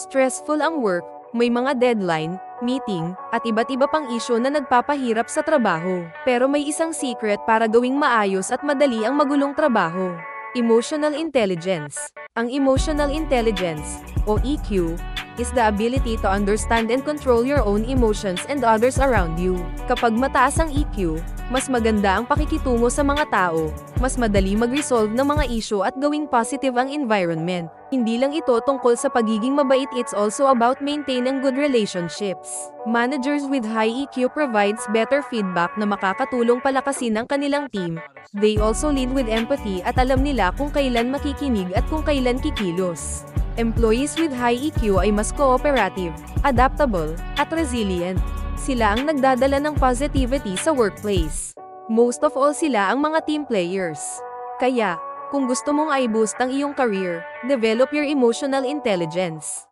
Stressful ang work, may mga deadline, meeting, at iba't iba pang isyu na nagpapahirap sa trabaho. Pero may isang secret para gawing maayos at madali ang magulong trabaho. Emotional intelligence. Ang emotional intelligence, o EQ, is the ability to understand and control your own emotions and others around you. Kapag mataas ang EQ, mas maganda ang pakikitungo sa mga tao, mas madali mag-resolve ng mga issue at gawing positive ang environment. Hindi lang ito tungkol sa pagiging mabait, it's also about maintaining good relationships. Managers with high EQ provides better feedback na makakatulong palakasin ang kanilang team. They also lead with empathy at alam nila kung kailan makikinig at kung kailan kikilos. Employees with high EQ ay mas cooperative, adaptable, at resilient. Sila ang nagdadala ng positivity sa workplace. Most of all sila ang mga team players. Kaya, kung gusto mong i-boost ang iyong career, develop your emotional intelligence.